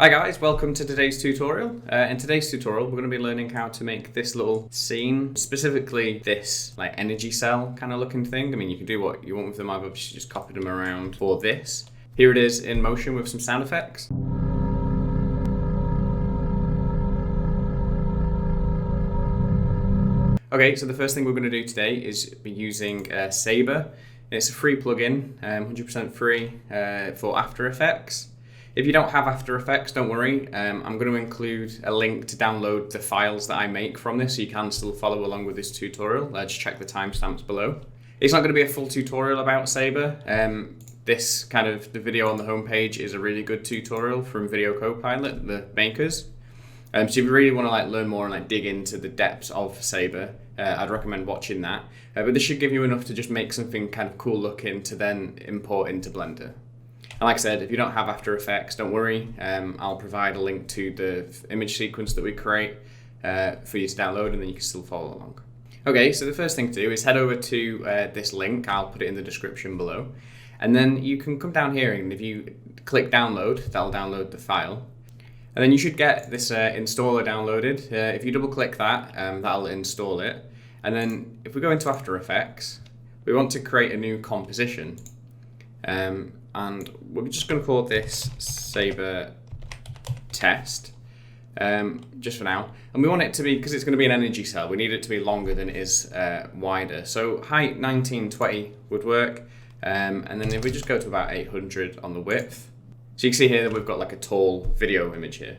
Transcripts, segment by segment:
Hi guys, welcome to today's tutorial. In today's tutorial, we're going to be learning how to make this little scene, specifically this like energy cell kind of looking thing. I mean, you can do what you want with them. I've obviously just copied them around for this. Here it is in motion with some sound effects. Okay, so the first thing we're going to do today is be using Saber. It's a free plugin, 100% free for After Effects. If you don't have After Effects, don't worry. I'm going to include a link to download the files that I make from this, so you can still follow along with this tutorial. Just check the timestamps below. It's not going to be a full tutorial about Saber. The video on the homepage is a really good tutorial from Video Copilot, the makers. So if you really want to learn more and dig into the depths of Saber, I'd recommend watching that. But this should give you enough to just make something kind of cool looking to then import into Blender. And like I said, if you don't have After Effects, don't worry. I'll provide a link to the image sequence that we create for you to download, and then you can still follow along. Okay, so the first thing to do is head over to this link. I'll put it in the description below. And then you can come down here, and if you click download, that'll download the file. And then you should get this installer downloaded. If you double click that, that'll install it. And then if we go into After Effects, we want to create a new composition. And we're just going to call this Saber test, just for now. And we want it to be, because it's going to be an energy cell, we need it to be longer than it is wider. So height 1920 would work. And then if we just go to about 800 on the width. So you can see here that we've got like a tall video image here.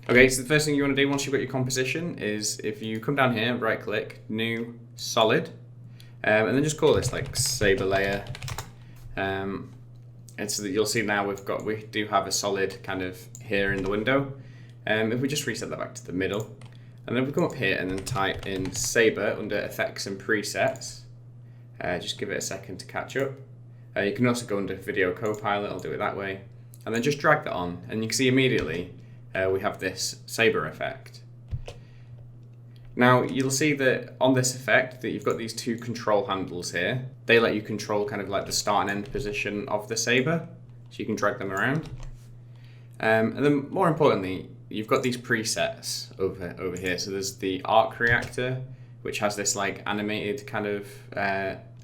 Okay, so the first thing you want to do once you've got your composition is if you come down here, right click, new solid, and then just call this like Saber layer. And so that you'll see now we do have a solid kind of here in the window. If we just reset that back to the middle, and then we come up here and then type in Saber under effects and presets. Just give it a second to catch up. You can also go under Video Copilot, I'll do it that way. And then just drag that on, and you can see immediately we have this Saber effect. Now you'll see that on this effect that you've got these two control handles here. They let you control kind of like the start and end position of the Saber, so you can drag them around. And then more importantly, you've got these presets over here. So there's the arc reactor, which has this like animated kind of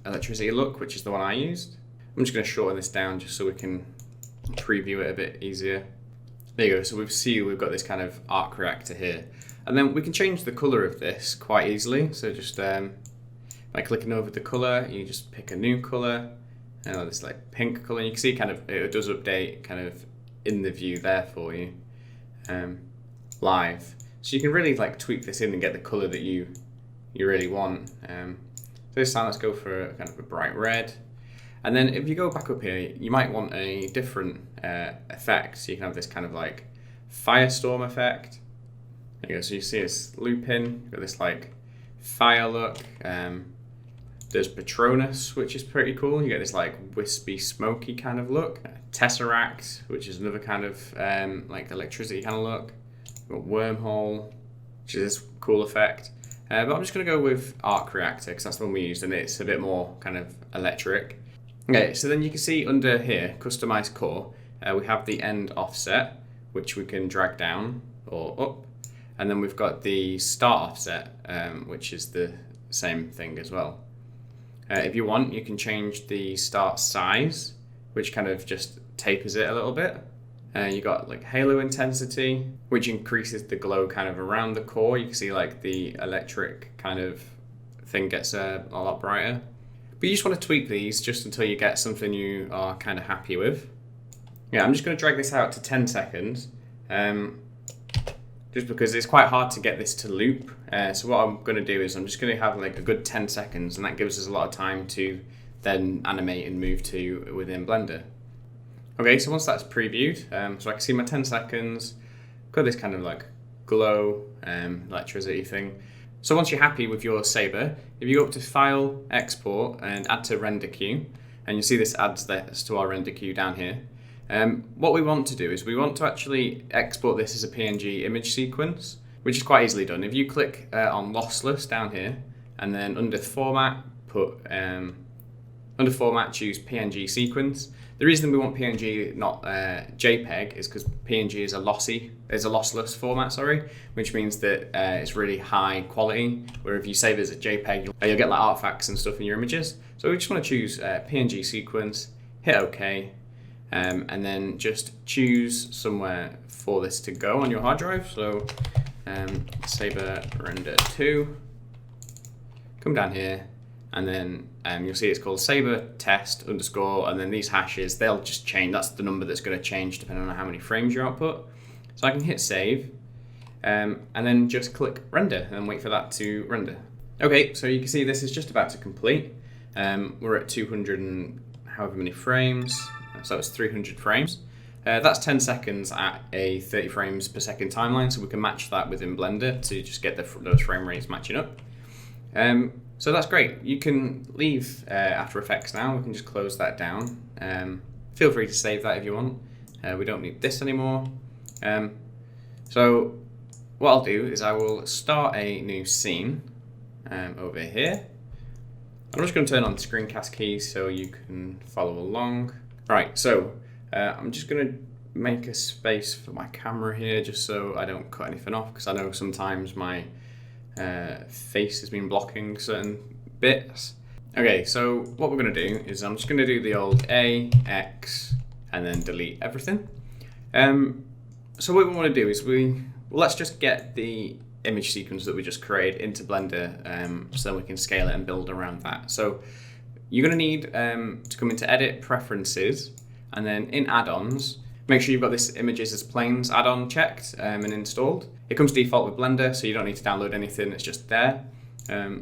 electricity look, which is the one I used. I'm just going to shorten this down just so we can preview it a bit easier. There you go, so we've got this kind of arc reactor here. And then we can change the color of this quite easily. So just by clicking over the color, you just pick a new color, this like pink color. And you can see kind of it does update kind of in the view there for you live. So you can really like tweak this in and get the color that you really want. So this time let's go for a kind of a bright red. And then if you go back up here, you might want a different effect. So you can have this kind of like firestorm effect. There you go, so you see it's looping, you've got this like fire look. There's Patronus, which is pretty cool. You get this like wispy, smoky kind of look. Tesseract, which is another kind of like electricity kind of look. We've got Wormhole, which is this cool effect. But I'm just gonna go with Arc Reactor because that's the one we used and it's a bit more kind of electric. Okay, so then you can see under here, Customize Core, we have the end offset, which we can drag down or up. And then we've got the start offset, which is the same thing as well. If you want, you can change the start size, which kind of just tapers it a little bit. You got like halo intensity, which increases the glow kind of around the core. You can see like the electric kind of thing gets a lot brighter. But you just want to tweak these just until you get something you are kind of happy with. Yeah, I'm just going to drag this out to 10 seconds. Just because it's quite hard to get this to loop. So what I'm going to do is I'm just going to have like a good 10 seconds and that gives us a lot of time to then animate and move to within Blender. Okay, so once that's previewed, so I can see my 10 seconds, got this kind of like glow electricity thing. So once you're happy with your Saber, if you go up to File, Export and Add to Render Queue, and you see this adds this to our render queue down here. What we want to do is we want to actually export this as a PNG image sequence, which is quite easily done. If you click on lossless down here, and then under format, choose PNG sequence, The reason we want PNG, not JPEG, is because PNG is a lossless format, which means that it's really high quality. Where if you save it as a JPEG, you'll get like artifacts and stuff in your images. So we just want to choose PNG sequence, hit OK, and then just choose somewhere for this to go on your hard drive. So Saber render 2. Come down here. And then you'll see it's called Saber test underscore, and then these hashes, they'll just change. That's the number that's going to change depending on how many frames you output. So I can hit save, and then just click render and wait for that to render. Okay, so you can see this is just about to complete. We're at 200 and however many frames, so it's 300 frames. That's 10 seconds at a 30 frames per second timeline, so we can match that within Blender to just get those frame rates matching up. So that's great. You can leave After Effects now. We can just close that down. Feel free to save that if you want. We don't need this anymore. So what I'll do is I will start a new scene over here. I'm just going to turn on the screencast key so you can follow along. Right, so I'm just going to make a space for my camera here just so I don't cut anything off, because I know sometimes my face has been blocking certain bits. Okay, so what we're going to do is I'm just going to do the old A, X, and then delete everything. So what we want to do is let's just get the image sequence that we just created into Blender, so we can scale it and build around that. So you're going to need to come into Edit, Preferences, and then in Add-ons, make sure you've got this Images as Planes add-on checked and installed. It comes default with Blender, so you don't need to download anything, it's just there.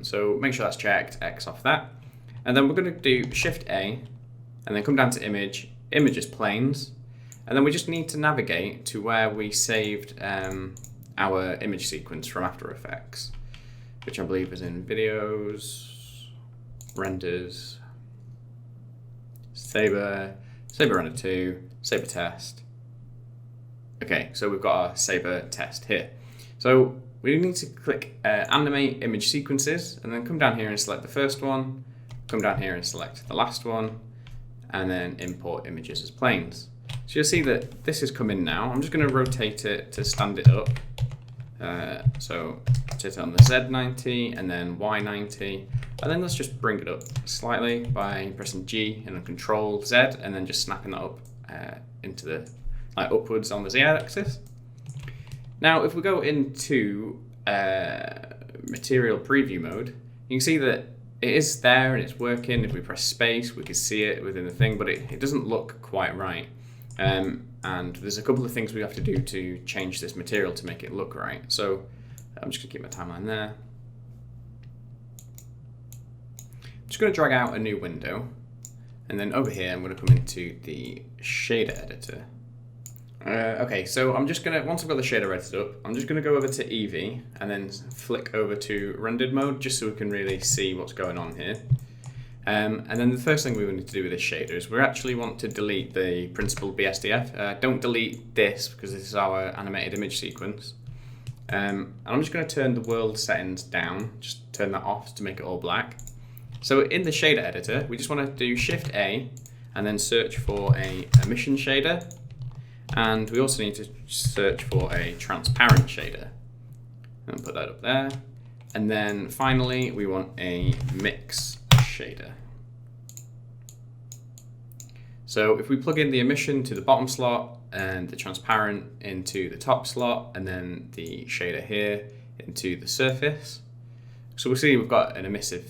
So make sure that's checked, X off that. And then we're going to do Shift A, and then come down to Image, Image as Planes, and then we just need to navigate to where we saved our image sequence from After Effects, which I believe is in Videos, Renders, Saber Render 2, Saber Test. Okay, so we've got our Saber Test here. So we need to click Animate Image Sequences, and then come down here and select the first one, come down here and select the last one, and then Import Images as Planes. So you'll see that this has come in now. I'm just going to rotate it to stand it up. So rotate it on the Z90 and then Y90, and then let's just bring it up slightly by pressing G and then Control Z, and then just snapping that up into the upwards on the Z axis. Now, if we go into material preview mode, you can see that it is there and it's working. If we press space, we can see it within the thing, but it doesn't look quite right. And there's a couple of things we have to do to change this material to make it look right. So I'm just going to keep my timeline there. I'm just going to drag out a new window, and then over here I'm going to come into the shader editor. Okay, so I'm just going to, once I've got the shader edited up, I'm just going to go over to EEVEE and then flick over to rendered mode just so we can really see what's going on here. And then the first thing we need to do with this shader is we actually want to delete the principal BSDF. Don't delete this because this is our animated image sequence. And I'm just going to turn the world settings down, just turn that off to make it all black. So in the shader editor, we just want to do Shift A and then search for a emission shader. And we also need to search for a transparent shader. And put that up there. And then finally, we want a mix shader. So if we plug in the emission to the bottom slot and the transparent into the top slot, and then the shader here into the surface, so we'll see we've got an emissive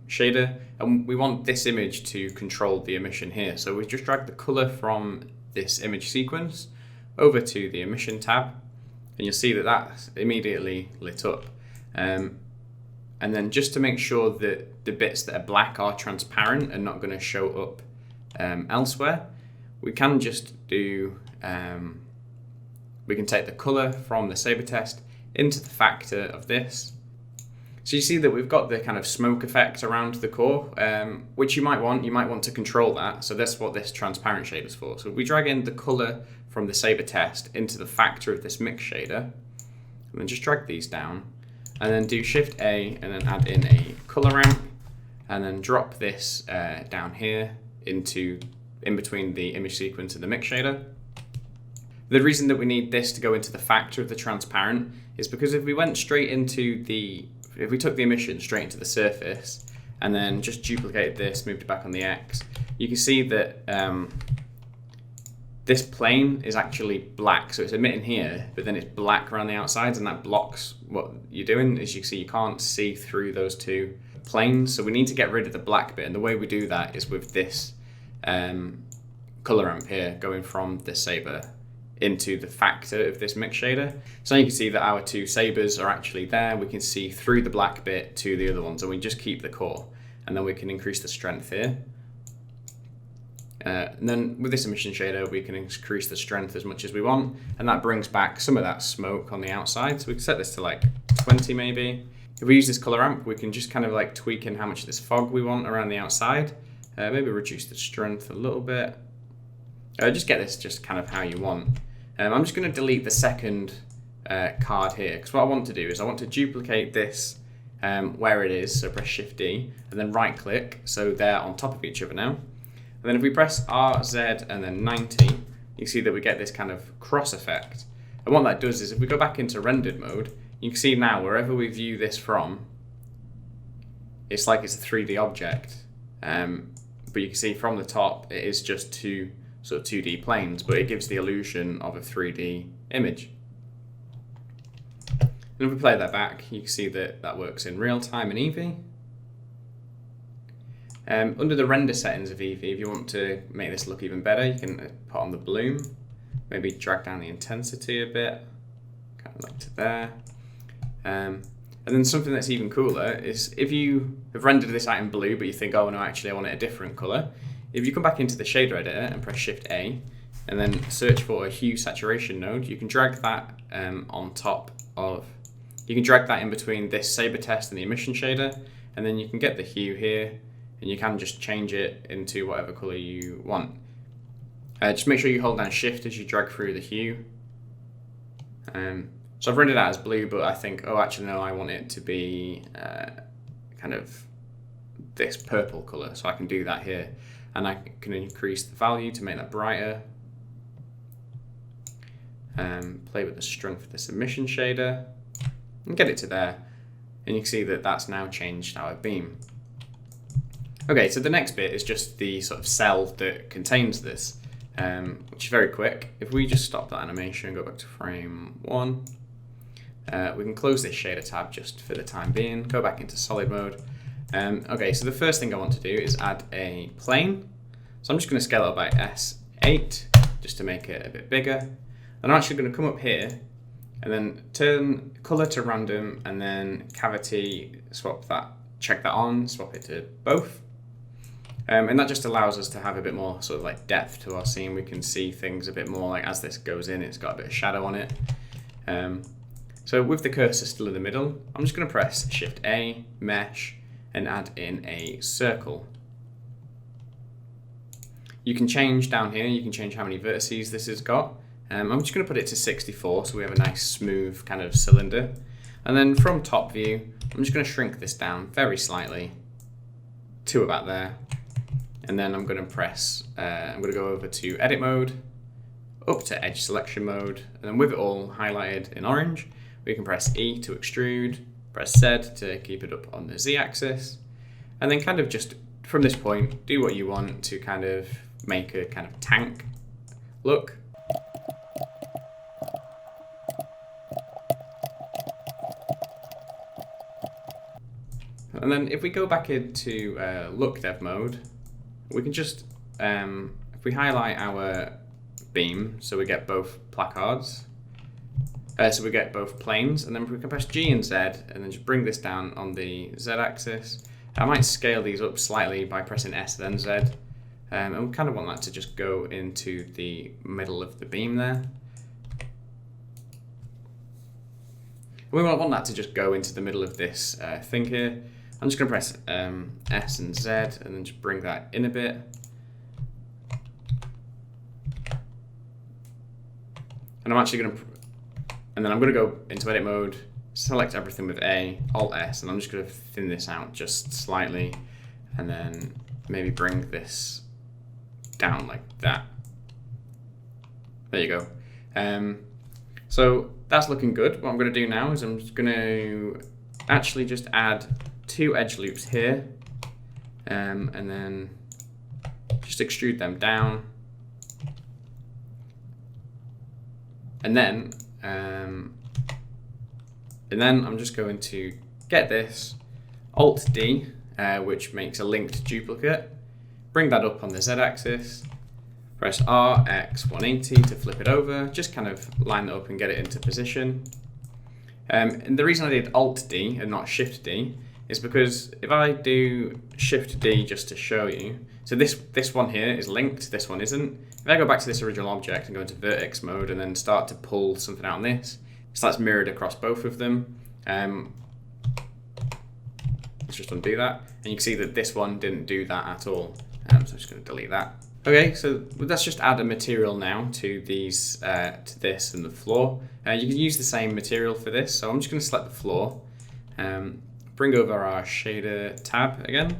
shader, and we want this image to control the emission here. So we just drag the color from this image sequence over to the emission tab, and you'll see that that's immediately lit up. And then just to make sure that the bits that are black are transparent and not going to show up elsewhere, we can just do, we can take the color from the Saber test into the factor of this. So you see that we've got the kind of smoke effect around the core, which you might want to control that. So that's what this transparent shader is for. So we drag in the color from the Saber test into the factor of this mix shader, and then just drag these down, and then do Shift A and then add in a color ramp, and then drop this down here into in between the image sequence and the mix shader. The reason that we need this to go into the factor of the transparent is because if we went straight into if we took the emission straight into the surface and then just duplicated this, moved it back on the X, you can see that this plane is actually black. So it's emitting here, but then it's black around the outsides, and that blocks what you're doing. As you can see, you can't see through those two planes. So we need to get rid of the black bit. And the way we do that is with this color ramp here going from the Saber into the factor of this mix shader. So you can see that our two Sabers are actually there. We can see through the black bit to the other ones, and we just keep the core. And then we can increase the strength here. And then with this emission shader, we can increase the strength as much as we want, and that brings back some of that smoke on the outside. So we can set this to like 20 maybe. If we use this color ramp, we can just kind of like tweak in how much of this fog we want around the outside. Maybe reduce the strength a little bit. Just get this just kind of how you want. I'm just going to delete the second card here, because what I want to do is I want to duplicate this where it is, so press Shift D, and then right click, so they're on top of each other now. And then if we press R, Z, and then 90, you see that we get this kind of cross effect. And what that does is if we go back into rendered mode, you can see now wherever we view this from, it's like it's a 3D object. But you can see from the top, it is just two sort of 2D planes, but it gives the illusion of a 3D image. And if we play that back, you can see that that works in real time in EEVEE. Under the render settings of EEVEE, if you want to make this look even better, you can put on the bloom, maybe drag down the intensity a bit, kind of like to there. And then something that's even cooler is if you have rendered this out in blue, but you think, oh no, actually I want it a different color. If you come back into the shader editor and press Shift A, and then search for a hue saturation node, you can drag that on top of, you can drag that in between this Saber test and the emission shader, and then you can get the hue here, and you can just change it into whatever color you want. Just make sure you hold down Shift as you drag through the hue. So I've rendered it out as blue, but I think, oh, actually no, I want it to be kind of this purple color. So I can do that here, and I can increase the value to make that brighter. Play with the strength of this emission shader, and get it to there. And you can see that that's now changed our beam. Okay, so the next bit is just the sort of cell that contains this, which is very quick. If we just stop that animation and go back to frame 1, we can close this shader tab just for the time being, go back into solid mode. Okay, so the first thing I want to do is add a plane. So I'm just going to scale it up by S8 just to make it a bit bigger. And I'm actually going to come up here and then turn color to random, and then cavity, swap that, check that on, swap it to both. And that just allows us to have a bit more sort of like depth to our scene. We can see things a bit more like as this goes in, it's got a bit of shadow on it. So with the cursor still in the middle, I'm just going to press Shift A, Mesh, and add in a circle. You can change down here, you can change how many vertices this has got. I'm just going to put it to 64 so we have a nice smooth kind of cylinder. And then from top view, I'm just going to shrink this down very slightly to about there. And then I'm going to press, I'm going to go over to edit mode, up to edge selection mode, and then with it all highlighted in orange, we can press E to extrude, press Z to keep it up on the Z axis, and then kind of just from this point, do what you want to kind of make a kind of tank look. And then if we go back into look dev mode, we can just, if we highlight our beam, so we get both placards, so we get both planes, and then we can press G and Z, and then just bring this down on the Z axis. I might scale these up slightly by pressing S then Z, and we kind of want that to just go into the middle of the beam there. We want that to just go into the middle of this thing here. I'm just going to press S and Z and then just bring that in a bit. And I'm actually going to, and then I'm going to go into edit mode, select everything with A, Alt S, and I'm just going to thin this out just slightly, and then maybe bring this down like that. There you go. So that's looking good. What I'm going to do now is I'm just going to actually just add 2 edge loops here, and then just extrude them down. And then I'm just going to get this Alt-D, which makes a linked duplicate, bring that up on the Z-axis, press R, X 180 to flip it over, just kind of line it up and get it into position. And the reason I did Alt-D and not Shift-D is because if I do Shift-D just to show you, so this one here is linked, this one isn't. If I go back to this original object and go into vertex mode and then start to pull something out on this, so that's mirrored across both of them. Let's just undo that, and you can see that this one didn't do that at all. So I'm just going to delete that. Okay, so let's just add a material now to these, to this and the floor. You can use the same material for this, so I'm just going to select the floor, bring over our shader tab again,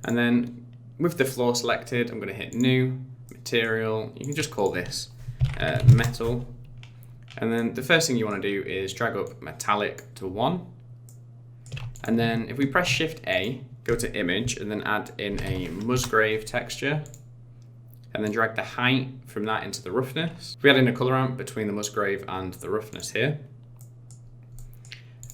and then with the floor selected, I'm going to hit New Material. You can just call this Metal, and then the first thing you want to do is drag up Metallic to 1, and then if we press Shift A, go to Image, and then add in a Musgrave texture, and then drag the height from that into the roughness. We add in a color ramp between the Musgrave and the roughness here.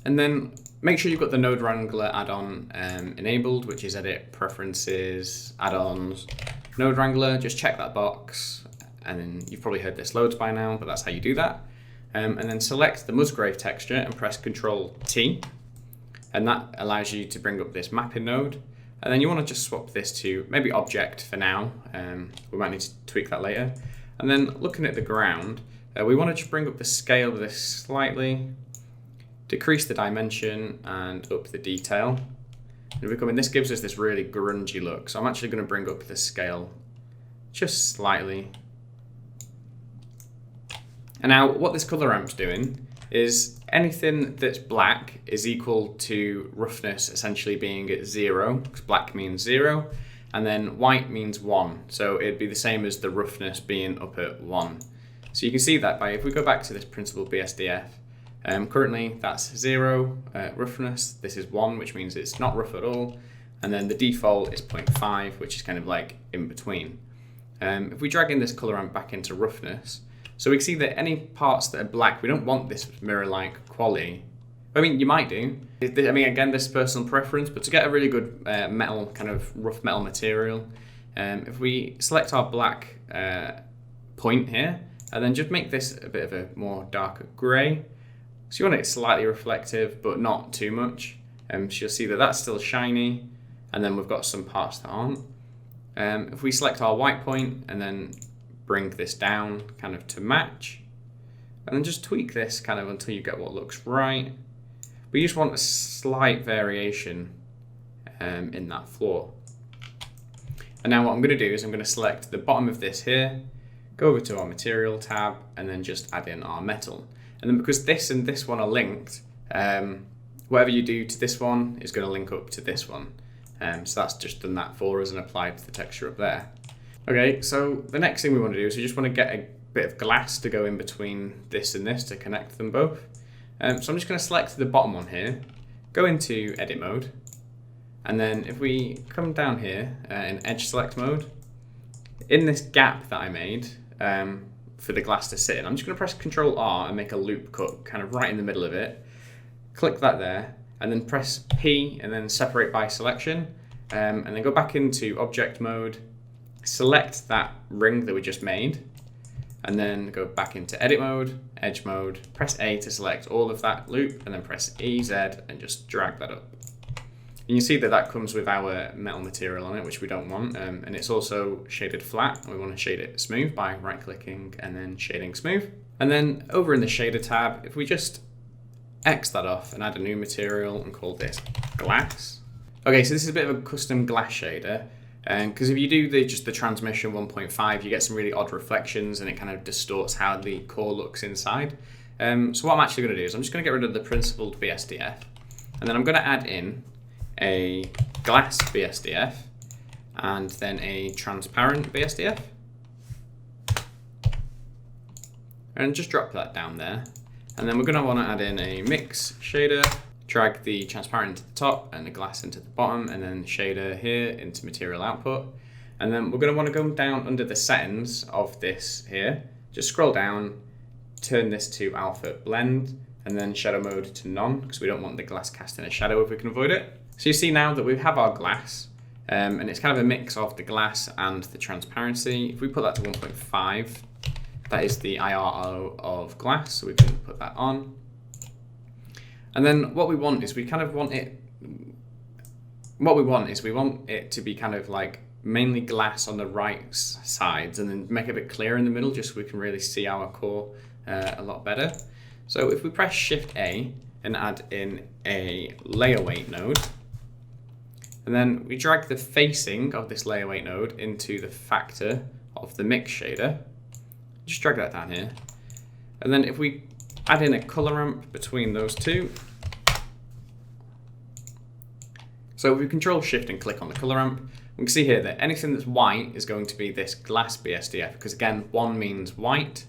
And then make sure you've got the Node Wrangler add-on enabled, which is Edit, Preferences, Add-ons, Node Wrangler. Just check that box, and then you've probably heard this loads by now, but that's how you do that. And then select the Musgrave texture and press Ctrl-T, and that allows you to bring up this mapping node. And then you want to just swap this to maybe object for now. We might need to tweak that later. And then looking at the ground, we want to just bring up the scale of this slightly, decrease the dimension and up the detail. And if we come in, this gives us this really grungy look. So I'm actually going to bring up the scale just slightly. And now what this color ramp's doing is anything that's black is equal to roughness essentially being at 0, because black means 0, and then white means 1. So it'd be the same as the roughness being up at 1. So you can see that by, if we go back to this principled BSDF, currently that's 0 roughness, this is 1, which means it's not rough at all, and then the default is 0.5, which is kind of like in between. If we drag in this color ramp back into roughness, so we can see that any parts that are black, we don't want this mirror-like quality. I mean, you might do. I mean, again, this is personal preference, but to get a really good metal, kind of rough metal material, if we select our black point here, and then just make this a bit of a more darker grey. So you want it slightly reflective, but not too much. So you'll see that that's still shiny, and then we've got some parts that aren't. If we select our white point, and then bring this down kind of to match, and then just tweak this kind of until you get what looks right. But you just want a slight variation in that floor. And now what I'm going to do is I'm going to select the bottom of this here, go over to our material tab, and then just add in our metal. And then because this and this one are linked, whatever you do to this one is going to link up to this one. So that's just done that for us and applied the texture up there. Okay, so the next thing we want to do is we just want to get a bit of glass to go in between this and this to connect them both. So I'm just going to select the bottom one here, go into edit mode, and then if we come down here in edge select mode, in this gap that I made for the glass to sit in, I'm just going to press Ctrl R and make a loop cut kind of right in the middle of it. Click that there, and then press P and then separate by selection, and then go back into object mode, select that ring that we just made, and then go back into edit mode, edge mode, press A to select all of that loop, and then press EZ and just drag that up. And you see that that comes with our metal material on it, which we don't want, and it's also shaded flat, and we want to shade it smooth by right-clicking and then shading smooth. And then over in the shader tab, if we just X that off and add a new material and call this glass. Okay, so this is a bit of a custom glass shader, because if you do just the transmission 1.5, you get some really odd reflections and it kind of distorts how the core looks inside. So what I'm actually going to do is I'm just going to get rid of the principled BSDF, and then I'm going to add in a glass BSDF and then a transparent BSDF. And just drop that down there. And then we're going to want to add in a mix shader, drag the transparent to the top and the glass into the bottom, and then shader here into material output. And then we're going to want to go down under the settings of this here, just scroll down, turn this to alpha blend, and then shadow mode to none, because we don't want the glass casting a shadow if we can avoid it. So you see now that we have our glass, and it's kind of a mix of the glass and the transparency. If we put that to 1.5, that is the IRO of glass, so we can put that on. And then what we want is we want it to be kind of like mainly glass on the right sides, and then make it a bit clearer in the middle, just so we can really see our core a lot better. So if we press Shift A and add in a layer weight node, and then we drag the facing of this layer weight node into the factor of the mix shader, just drag that down here. And then if we add in a color ramp between those two, so if we control Shift and click on the color ramp, we can see here that anything that's white is going to be this glass BSDF, because again, 1 means white,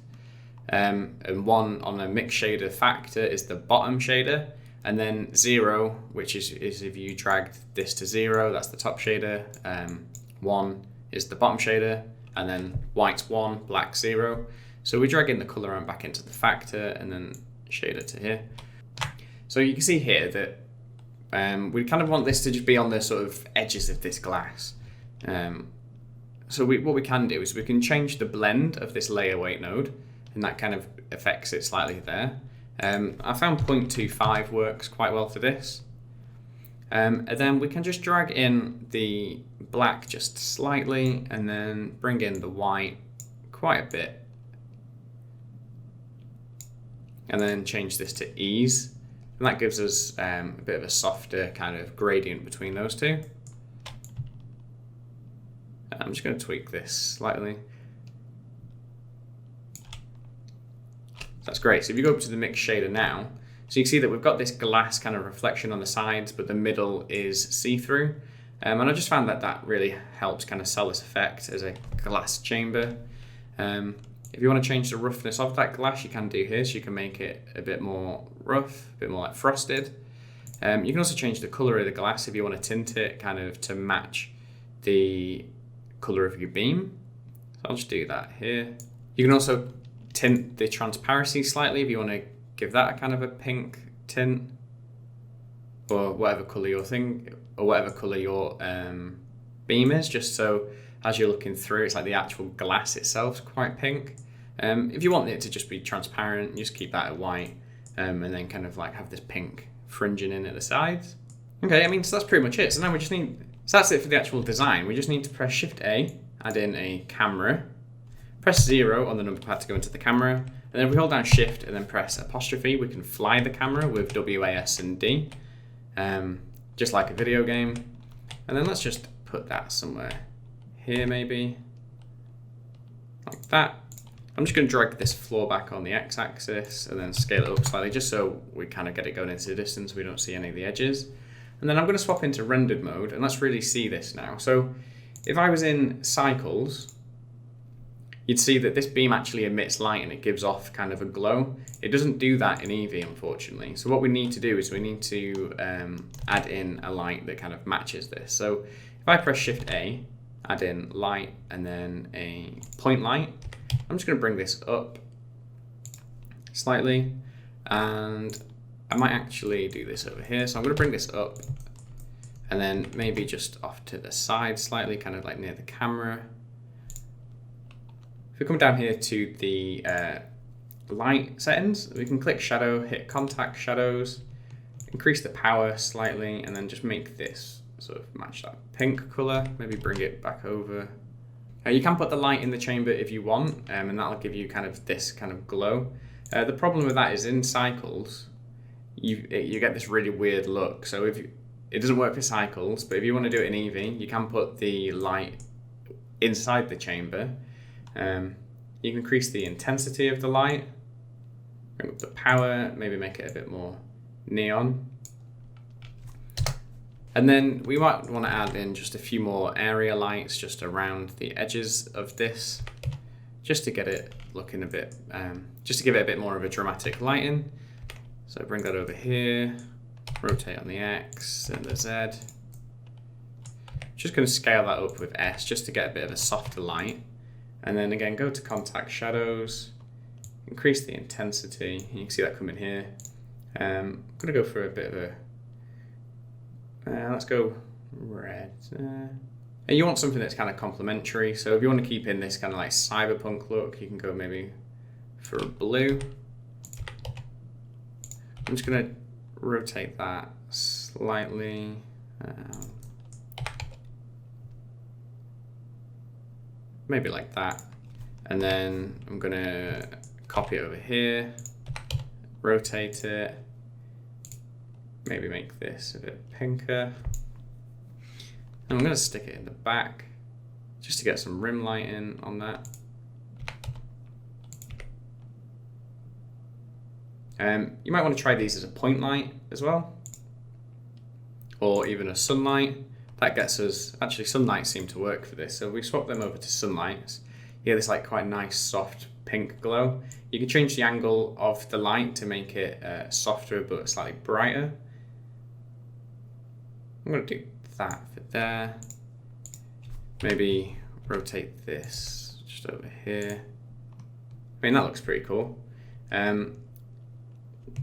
and 1 on a mix shader factor is the bottom shader, and then 0, which is if you dragged this to 0, that's the top shader, 1 is the bottom shader, and then white's 1, black 0. So we drag in the color ramp back into the factor and then shader to here. So you can see here that we kind of want this to just be on the sort of edges of this glass. So what we can do is we can change the blend of this layer weight node, and that kind of affects it slightly there. I found 0.25 works quite well for this. And then we can just drag in the black just slightly, and then bring in the white quite a bit. And then change this to ease. And that gives us a bit of a softer kind of gradient between those two. I'm just going to tweak this slightly. That's great. So if you go up to the mix shader now, so you can see that we've got this glass kind of reflection on the sides, but the middle is see-through. And I just found that that really helps kind of sell this effect as a glass chamber. If you want to change the roughness of that glass, you can do here. So you can make it a bit more rough, a bit more like frosted. You can also change the color of the glass if you want to tint it kind of to match the color of your beam. So I'll just do that here. You can also tint the transparency slightly if you want to give that a kind of a pink tint, or whatever color your beam is, just so as you're looking through, it's like the actual glass itself is quite pink. If you want it to just be transparent, you just keep that at white, and then kind of like have this pink fringing in at the sides. Okay, I mean, so that's pretty much it. So now we just need, so that's it for the actual design. We just need to press Shift A, add in a camera, press 0 on the number pad to go into the camera, and then if we hold down Shift and then press apostrophe, we can fly the camera with WAS and D, just like a video game. And then let's just put that somewhere here, maybe like that. I'm just going to drag this floor back on the x-axis and then scale it up slightly, just so we kind of get it going into the distance, we don't see any of the edges. And then I'm going to swap into rendered mode, and let's really see this now. So if I was in cycles, you'd see that this beam actually emits light and it gives off kind of a glow. It doesn't do that in EEVEE, unfortunately. So what we need to do is we need to add in a light that kind of matches this. So if I press Shift A, add in light and then a point light, I'm just going to bring this up slightly, and I might actually do this over here. So I'm going to bring this up and then maybe just off to the side slightly, kind of like near the camera. If we come down here to the light settings, we can click shadow, hit contact shadows, increase the power slightly, and then just make this sort of match that pink color. Maybe bring it back over. You can put the light in the chamber if you want, and that'll give you kind of this kind of glow. The problem with that is in cycles, you get this really weird look. So if it doesn't work for cycles, but if you want to do it in EEVEE, you can put the light inside the chamber. You can increase the intensity of the light, bring up the power, maybe make it a bit more neon. And then we might want to add in just a few more area lights just around the edges of this, just to get it looking a bit, just to give it a bit more of a dramatic lighting. So bring that over here, rotate on the X and the Z. Just going to scale that up with S just to get a bit of a softer light. And then again, go to contact shadows, increase the intensity. You can see that coming here. I'm going to go for a bit of a, let's go red. And you want something that's kind of complementary. So if you want to keep in this kind of like cyberpunk look, you can go maybe for blue. I'm just going to rotate that slightly. Maybe like that. And then I'm going to copy it over here, rotate it. Maybe make this a bit pinker. And I'm going to stick it in the back just to get some rim lighting on that. You might want to try these as a point light as well, or even a sunlight. That gets us, actually sunlights seem to work for this, so we swap them over to sunlights. You get this like quite nice soft pink glow. You can change the angle of the light to make it softer but slightly brighter. I'm going to do that for there. Maybe rotate this just over here. I mean, that looks pretty cool.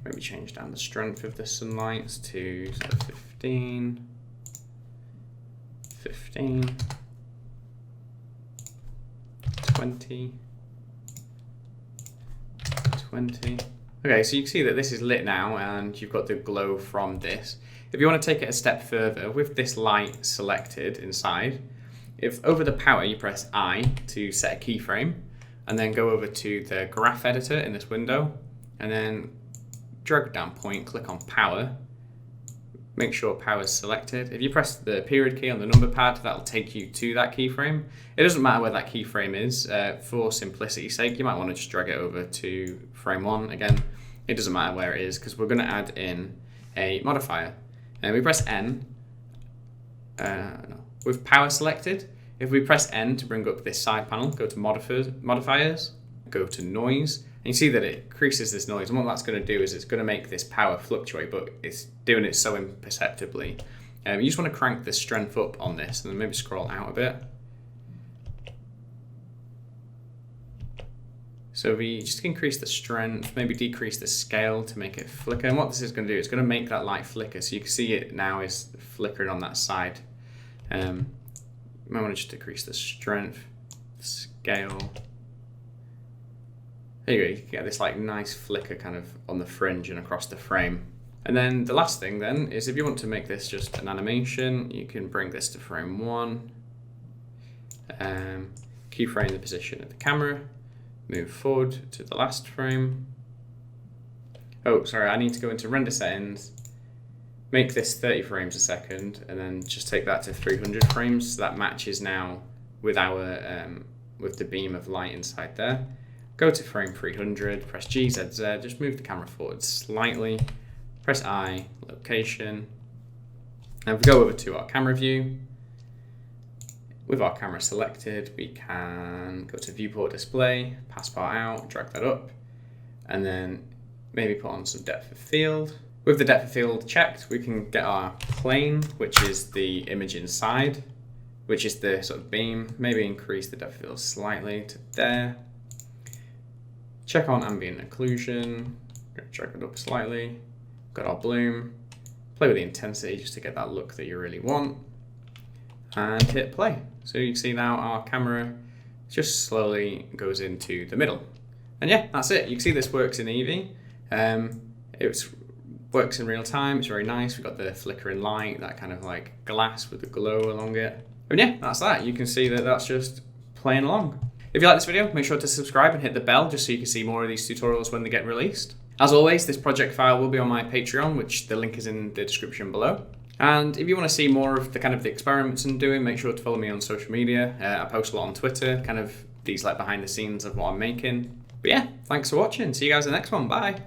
Maybe change down the strength of the sunlights to sort of 15, 15, 20, 20. Okay, so you can see that this is lit now and you've got the glow from this. If you want to take it a step further, with this light selected inside, if over the power you press I to set a keyframe, and then go over to the graph editor in this window, and then drag down point, click on power, make sure power is selected. If you press the period key on the number pad, that'll take you to that keyframe. It doesn't matter where that keyframe is. For simplicity's sake, you might want to just drag it over to frame 1. Again, it doesn't matter where it is because we're going to add in a modifier. And we press N, with power selected. If we press N to bring up this side panel, go to modifiers, go to noise, and you see that it increases this noise. And what that's going to do is it's going to make this power fluctuate, but it's doing it so imperceptibly. You just want to crank the strength up on this and then maybe scroll out a bit. So we just increase the strength, maybe decrease the scale to make it flicker. And what this is going to do, it's going to make that light flicker. So you can see it now is flickering on that side. You might want to just decrease the strength, scale. There you go, you can get this like nice flicker kind of on the fringe and across the frame. And then the last thing then is if you want to make this just an animation, you can bring this to frame 1, keyframe the position of the camera, move forward to the last frame. Oh, sorry, I need to go into render settings, make this 30 frames a second, and then just take that to 300 frames. So that matches now with our with the beam of light inside there. Go to frame 300, press G, Z, Z, just move the camera forward slightly, press I, location, and if we go over to our camera view, with our camera selected, we can go to viewport display, pass part out, drag that up, and then maybe put on some depth of field. With the depth of field checked, we can get our plane, which is the image inside, which is the sort of beam, maybe increase the depth of field slightly to there. Check on ambient occlusion, drag it up slightly, got our bloom, play with the intensity just to get that look that you really want, and hit play. So you can see now our camera just slowly goes into the middle. And yeah, that's it. You can see this works in EEVEE. It works in real time, it's very nice. We've got the flickering light, that kind of like glass with the glow along it. And yeah, that's that. You can see that that's just playing along. If you like this video, make sure to subscribe and hit the bell just so you can see more of these tutorials when they get released. As always, this project file will be on my Patreon, which the link is in the description below. And if you want to see more of the kind of the experiments I'm doing, make sure to follow me on social media. I post a lot on Twitter, kind of these like behind the scenes of what I'm making. But yeah, thanks for watching. See you guys in the next one. Bye.